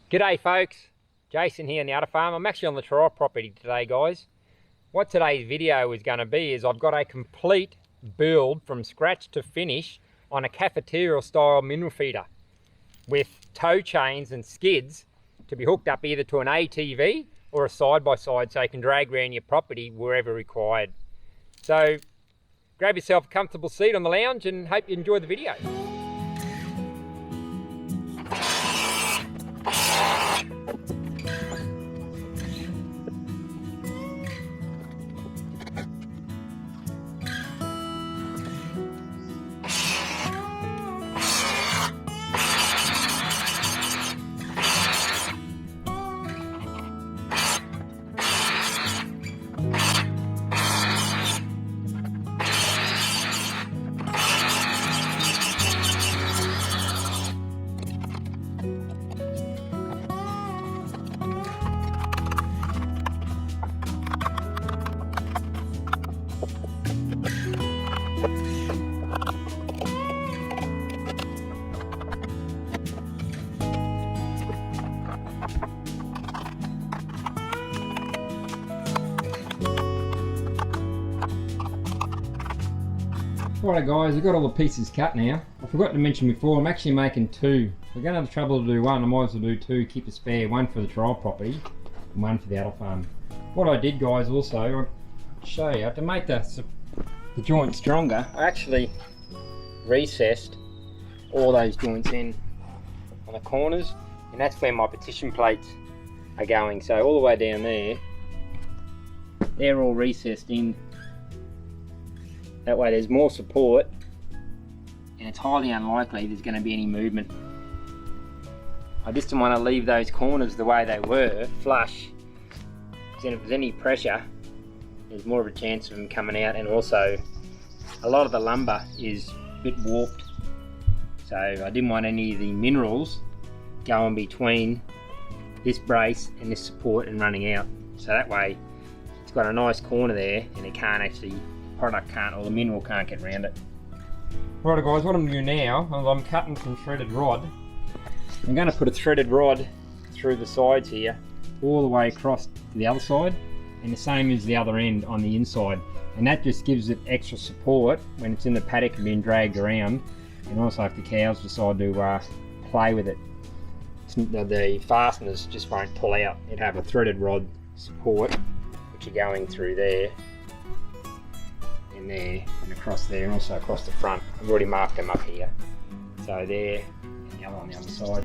G'day folks, Jason here in the Udder Farm. I'm actually on the trial property today, guys. What today's video is going to be is I've got a complete build from scratch to finish on a cafeteria style mineral feeder with tow chains and skids to be hooked up either to an ATV or a side-by-side so you can drag around your property wherever required. So grab yourself a comfortable seat on the lounge and hope you enjoy the video. Alright guys, I've got all the pieces cut now. I forgot to mention before, I'm actually making two. If we're going to have trouble to do one, I might as well do two, keep a spare, one for the trial property and one for the adult farm. What I did, guys, also, I'll show you, to make the joint stronger, I actually recessed all those joints in on the corners, and that's where my partition plates are going. So all the way down there, they're all recessed in. That way there's more support and it's highly unlikely there's going to be any movement. I just didn't want to leave those corners the way they were, flush, because then if there's any pressure there's more of a chance of them coming out, and also a lot of the lumber is a bit warped, so I didn't want any of the minerals going between this brace and this support and running out. So that way it's got a nice corner there and it can't actually, product can't, or the mineral can't get around it. Right guys, what I'm doing now is I'm cutting some threaded rod. I'm going to put a threaded rod through the sides here, all the way across to the other side, and the same as the other end on the inside. And that just gives it extra support when it's in the paddock and being dragged around, and also if the cows decide to play with it. The fasteners just won't pull out. It'd have a threaded rod support, which are going through there, and there, and across there, and also across the front. I've already marked them up here. So there, and the other on the other side.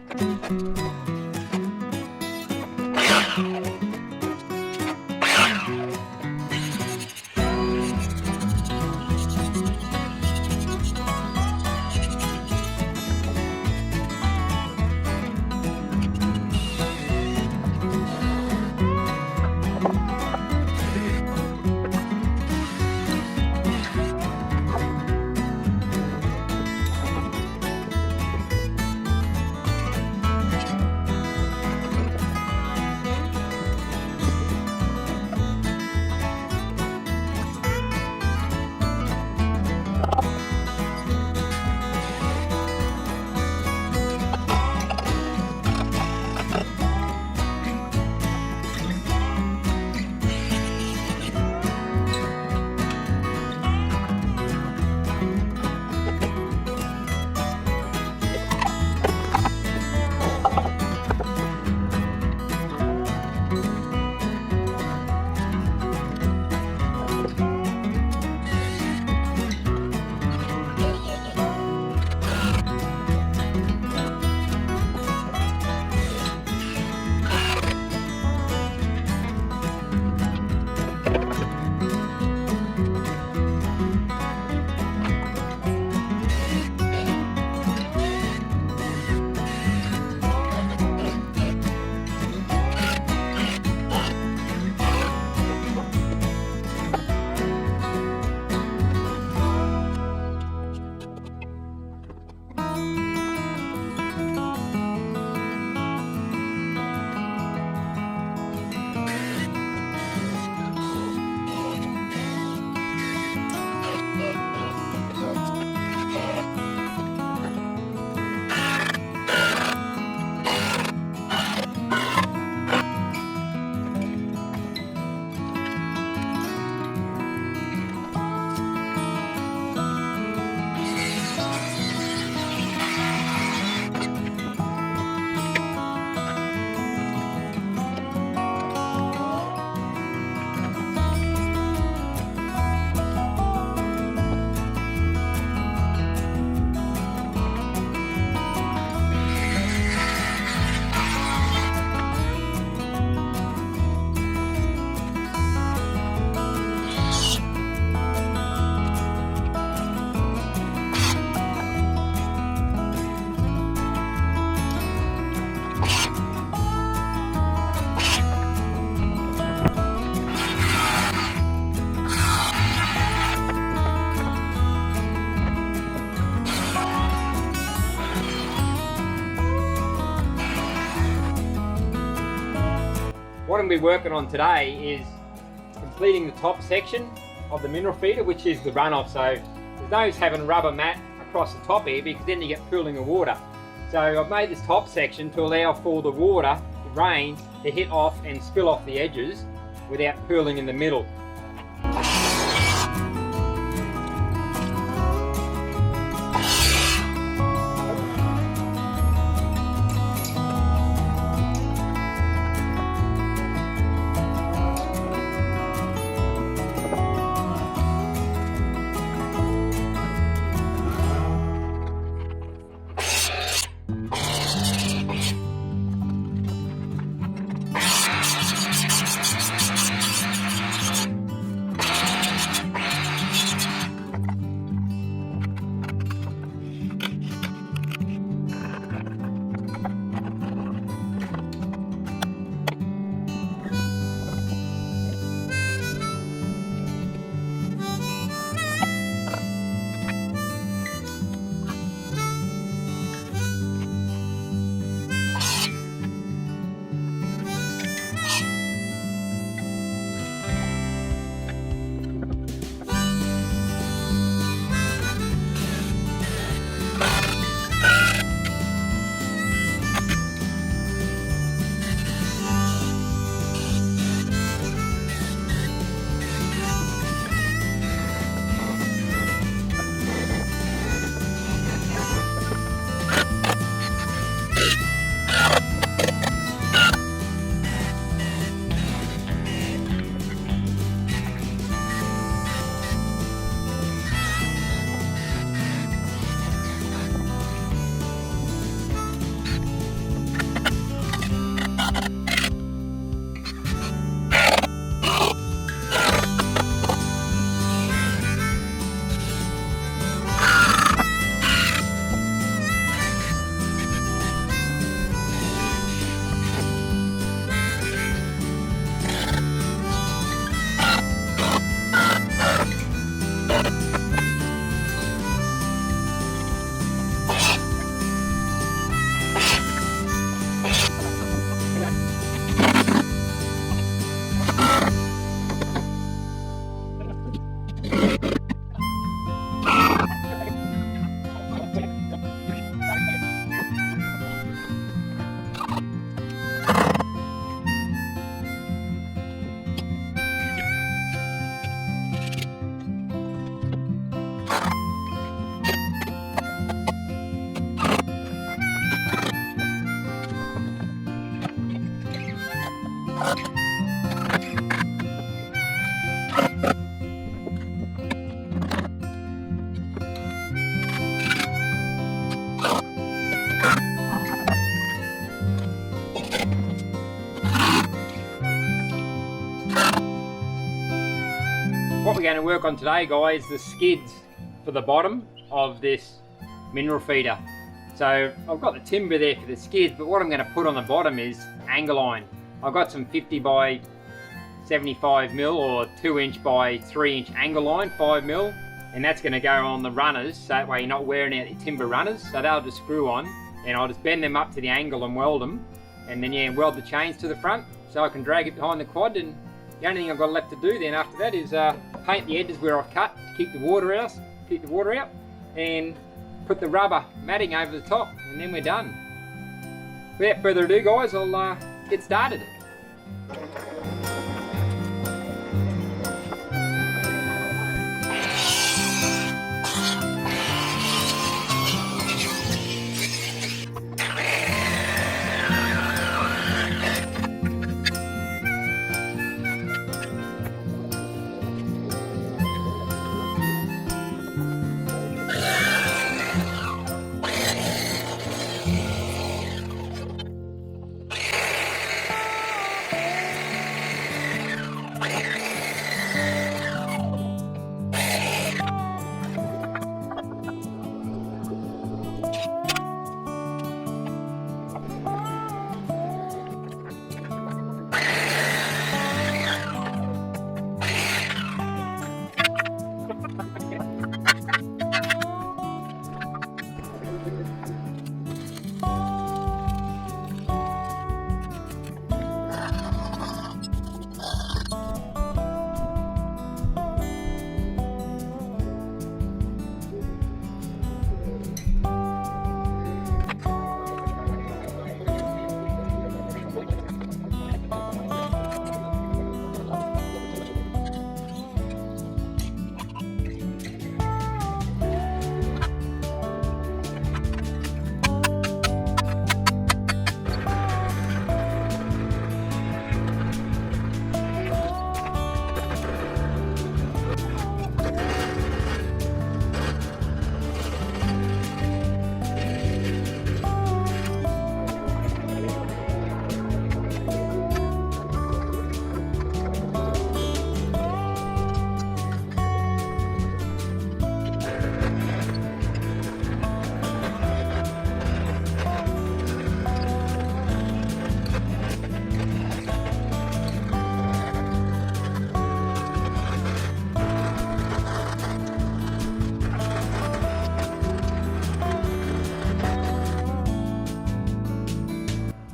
what I'm going to be working on today is completing the top section of the mineral feeder, which is the runoff. So there's no use having rubber mat across the top here, because then you get pooling of water. So I've made this top section to allow for the water, the rain, to hit off and spill off the edges without pooling in the middle. What we're going to work on today, guys, the skids for the bottom of this mineral feeder. So I've got the timber there for the skids, but what I'm going to put on the bottom is angle line. I've got some 50 by 75 mil or 2 inch by 3 inch angle line, 5 mil, and that's going to go on the runners, so that way you're not wearing out your timber runners. So they'll just screw on, and I'll just bend them up to the angle and weld them, and then weld the chains to the front so I can drag it behind the quad. And the only thing I've got left to do then after that is paint the edges where I've cut to keep the water out, and put the rubber matting over the top, and then we're done. Without further ado, guys, I'll get started.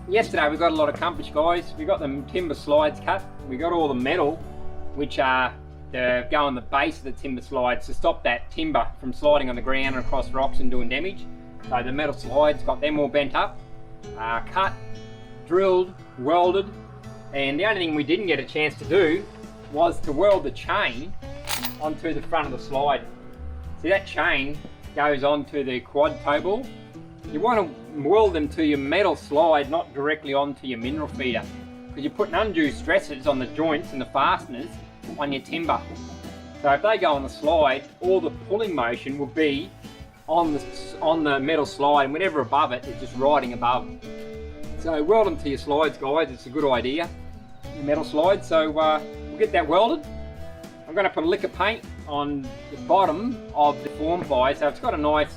Yesterday we got a lot accomplished, guys. We got the timber slides cut. We got all the metal, which are go on the base of the timber slides to stop that timber from sliding on the ground and across rocks and doing damage. So the metal slides, got them all bent up, cut, drilled, welded, and the only thing we didn't get a chance to do was to weld the chain onto the front of the slide. See, that chain goes onto the quad toe ball. You want to weld them to your metal slide, not directly onto your mineral feeder, because you're putting undue stresses on the joints and the fasteners on your timber. So if they go on the slide, all the pulling motion will be on the metal slide, and whatever above it is just riding above. So weld them to your slides, guys. It's a good idea, your metal slides. So we'll get that welded. I'm going to put a lick of paint on the bottom of the form ply, so it's got a nice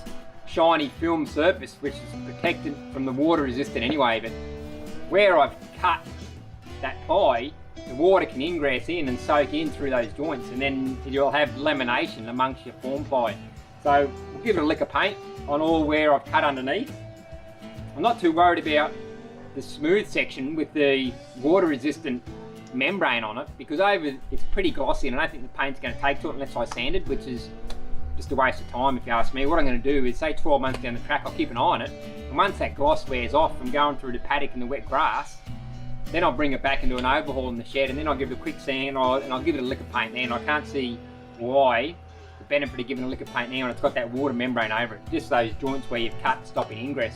shiny film surface which is protected from the water resistant anyway. But where I've cut that ply, the water can ingress in and soak in through those joints, and then you'll have lamination amongst your form ply. So we'll give it a lick of paint on all where I've cut underneath. I'm not too worried about the smooth section with the water resistant membrane on it, because it's pretty glossy and I don't think the paint's going to take to it unless I sand it, which is just a waste of time if you ask me. What I'm going to do is, say 12 months down the track, I'll keep an eye on it, and once that gloss wears off from going through the paddock and the wet grass, then I'll bring it back into an overhaul in the shed, and then I'll give it a quick sand and I'll give it a lick of paint then. I can't see why the benefit of giving a lick of paint now, and it's got that water membrane over it, just those joints where you've cut stopping ingress.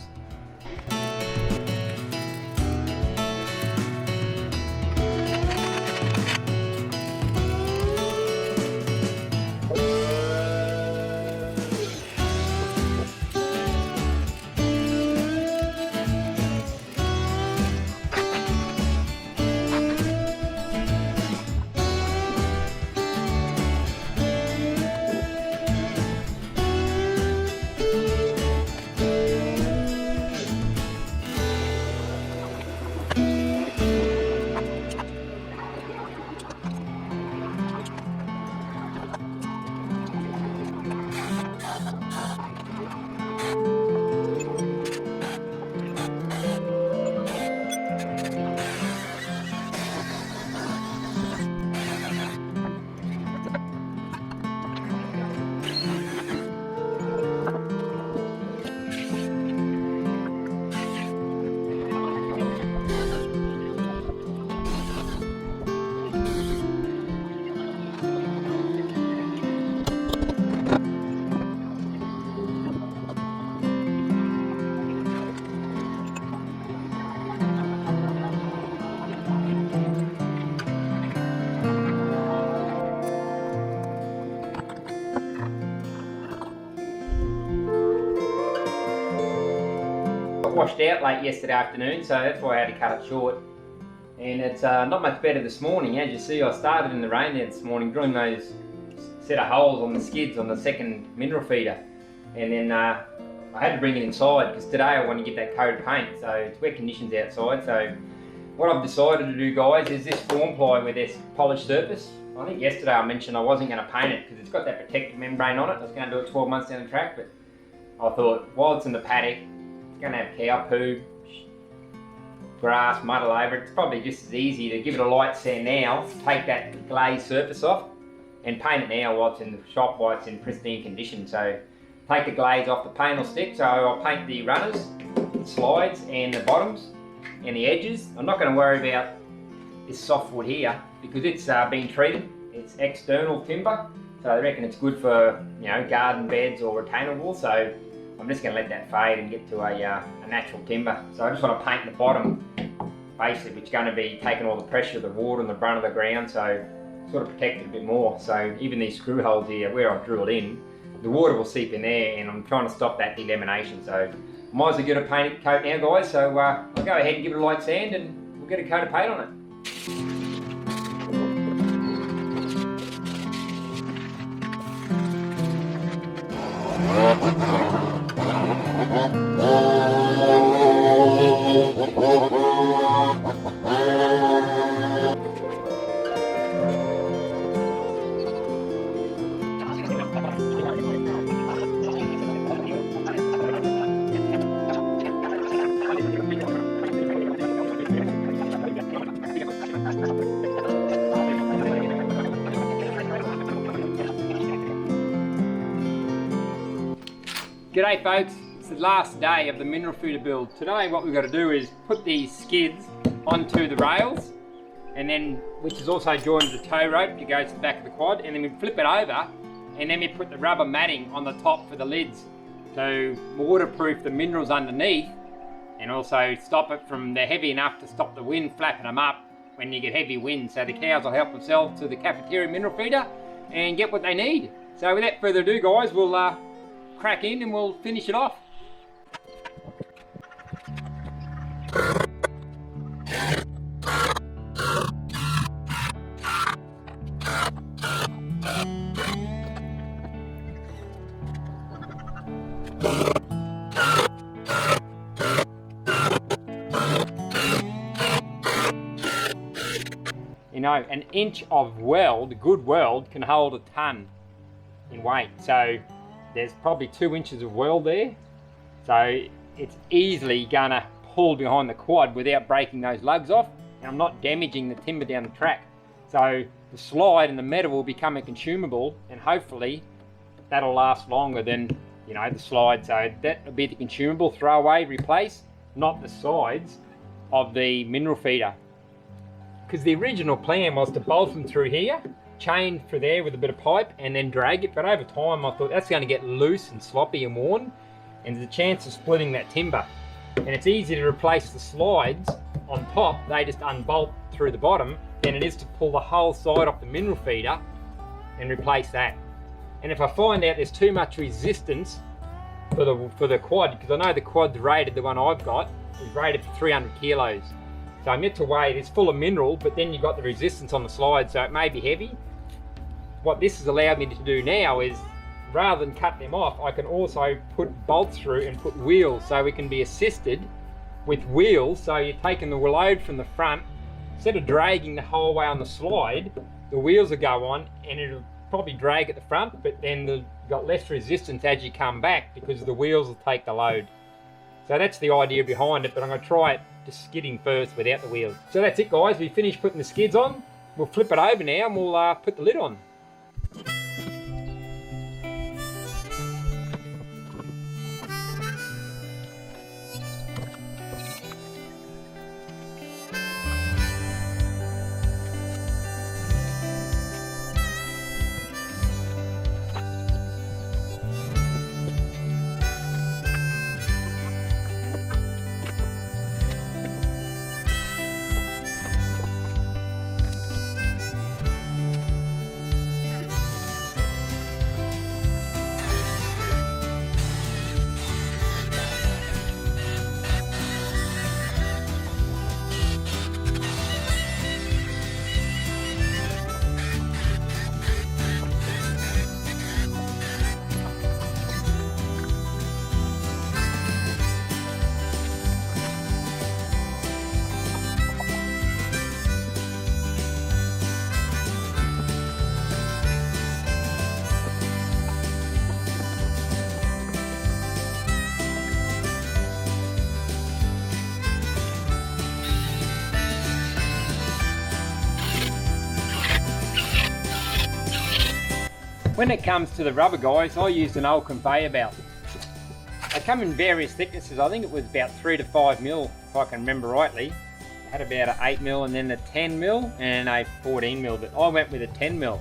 Washed out late yesterday afternoon, so that's why I had to cut it short. And it's not much better this morning. As you see, I started in the rain there this morning, drilling those set of holes on the skids on the second mineral feeder, and then I had to bring it inside because today I want to get that coat of paint. So it's wet conditions outside. So what I've decided to do, guys, is this form ply with this polished surface. I think yesterday I mentioned I wasn't going to paint it because it's got that protective membrane on it. I was going to do it 12 months down the track, but I thought while it's in the paddock, it's going to have cow poo, grass, mud all over it. It's probably just as easy to give it a light sand now, take that glazed surface off and paint it now while it's in the shop, while it's in pristine condition. So take the glaze off the paint will stick, so I'll paint the runners, the slides and the bottoms and the edges. I'm not going to worry about this softwood here because it's been treated. It's external timber, so I reckon it's good for, you know, garden beds or retainer wall. So I'm just going to let that fade and get to a natural timber. So I just want to paint the bottom, basically, which is going to be taking all the pressure of the water and the brunt of the ground, so sort of protect it a bit more. So even these screw holes here where I've drilled in, the water will seep in there, and I'm trying to stop that delamination. So I might as well get a paint coat now, guys. So I'll go ahead and give it a light sand and we'll get a coat of paint on it. G'day folks, it's the last day of the mineral feeder build. Today what we've got to do is put these skids onto the rails, and then, which is also joined to the tow rope to go to the back of the quad, and then we flip it over, and then we put the rubber matting on the top for the lids to waterproof the minerals underneath, and also stop it from, they're heavy enough to stop the wind flapping them up when you get heavy wind, so the cows will help themselves to the Cafeteria mineral feeder and get what they need. So without further ado guys, we'll crack in and we'll finish it off. You know, an inch of weld, good weld, can hold a ton in weight. So there's probably 2 inches of weld there. So it's easily gonna pull behind the quad without breaking those lugs off, and I'm not damaging the timber down the track. So the slide and the metal will become a consumable, and hopefully that'll last longer than, you know, the slide. So that'll be the consumable, throw away, replace, not the sides of the mineral feeder. Because the original plan was to bolt them through here, chain through there with a bit of pipe, and then drag it. But over time I thought that's going to get loose and sloppy and worn, and there's a chance of splitting that timber. And it's easier to replace the slides on top, they just unbolt through the bottom, than it is to pull the whole side off the mineral feeder and replace that. And if I find out there's too much resistance for the quad, because I know the quad's rated, the one I've got is rated for 300 kilos. So I'm meant to weigh, it's full of mineral, but then you've got the resistance on the slide, so it may be heavy. What this has allowed me to do now is, rather than cut them off, I can also put bolts through and put wheels, so we can be assisted with wheels. So you're taking the load from the front, instead of dragging the whole way on the slide, the wheels will go on, and it'll probably drag at the front, but then you've got less resistance as you come back because the wheels will take the load. So that's the idea behind it, but I'm going to try it just skidding first without the wheels. So that's it guys, we finished putting the skids on. We'll flip it over now and we'll put the lid on. When it comes to the rubber guys, I used an old conveyor belt. They come in various thicknesses. I think it was about 3 to 5 mil, if I can remember rightly. I had about an 8 mil and then a 10 mil and a 14 mil, but I went with a 10 mil.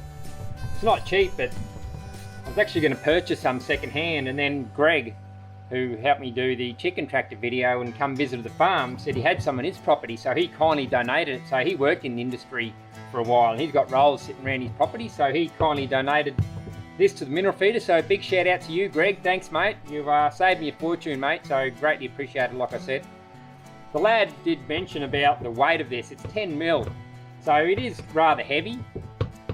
It's not cheap, but I was actually going to purchase some second hand, and then Greg, who helped me do the chicken tractor video and come visit the farm, said he had some on his property, so he kindly donated it. So he worked in the industry for a while and he's got rolls sitting around his property, so he kindly donated this to the mineral feeder. So big shout out to you Greg, thanks mate, you've saved me a fortune mate, so greatly appreciated like I said. The lad did mention about the weight of this, it's 10 mil, so it is rather heavy,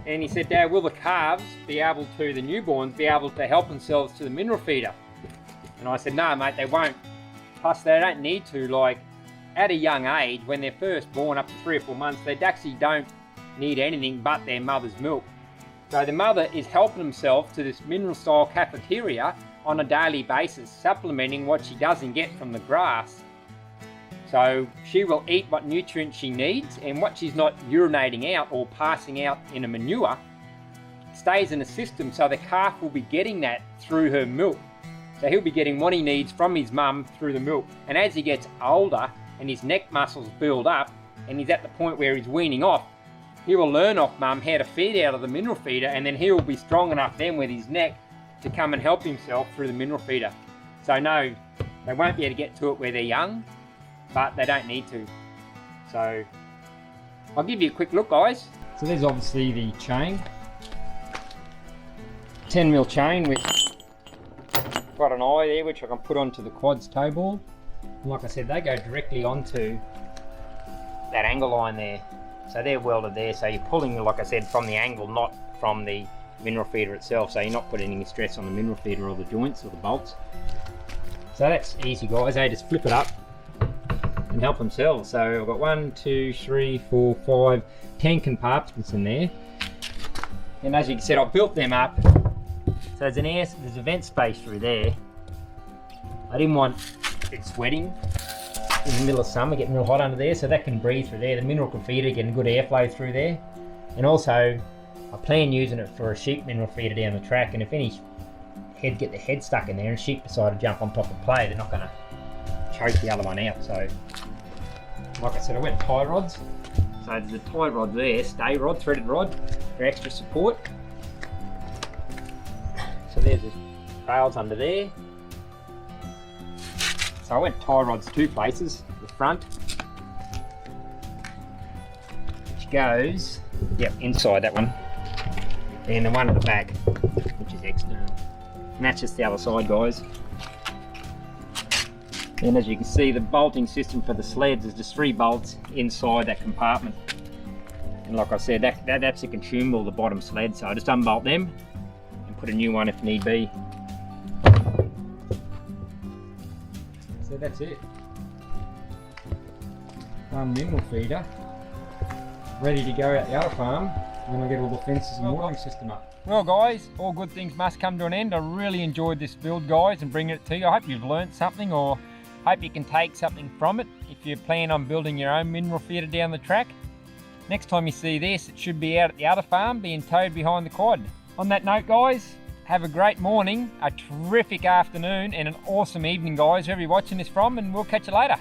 and he said, Dad, will the calves be able to, the newborns, be able to help themselves to the mineral feeder? And I said, no mate, they won't, plus they don't need to. Like at a young age, when they're first born up to 3 or 4 months, they actually don't need anything but their mother's milk. So the mother is helping themselves to this mineral style cafeteria on a daily basis, supplementing what she doesn't get from the grass. So she will eat what nutrients she needs, and what she's not urinating out or passing out in a manure stays in the system, so the calf will be getting that through her milk. So he'll be getting what he needs from his mum through the milk. And as he gets older and his neck muscles build up and he's at the point where he's weaning off, he will learn off mum how to feed out of the mineral feeder, and then he will be strong enough then with his neck to come and help himself through the mineral feeder. So no, they won't be able to get to it where they're young, but they don't need to. So I'll give you a quick look, guys. So there's obviously the chain. 10mm chain with got an eye there which I can put onto the quad's toe ball. And like I said, they go directly onto that angle line there. So they're welded there, so you're pulling, like I said, from the angle, not from the mineral feeder itself. So you're not putting any stress on the mineral feeder or the joints or the bolts. So that's easy, guys. They just flip it up and help themselves. So I've got 1, 2, 3, 4, 5, 10 compartments in there. And as you can see, I've built them up. So there's a vent space through there. I didn't want it sweating in the middle of summer, getting real hot under there, so that can breathe through there. The mineral can feed it, getting good airflow through there. And also, I plan using it for a sheep mineral feeder down the track, and if any get their head stuck in there and sheep decide to jump on top and play, they're not going to choke the other one out. So, like I said, I went tie rods. So there's a tie rod there, stay rod, threaded rod, for extra support. So there's the rails under there. So I went tie rods 2 places, the front, which goes, yep, inside that one, and the one at the back, which is external. And that's just the other side, guys. And as you can see, the bolting system for the sleds is just 3 bolts inside that compartment. And like I said, that's a consumable, the bottom sled, so I just unbolt them and put a new one if need be. So that's it. One mineral feeder, ready to go out the other farm, and then I'll get all the fences and watering system up. Well guys, all good things must come to an end. I really enjoyed this build, guys, and bringing it to you. I hope you've learnt something, or hope you can take something from it if you plan on building your own mineral feeder down the track. Next time you see this, it should be out at the other farm being towed behind the quad. On that note, guys, have a great morning, a terrific afternoon, and an awesome evening, guys, wherever you're watching this from, and we'll catch you later.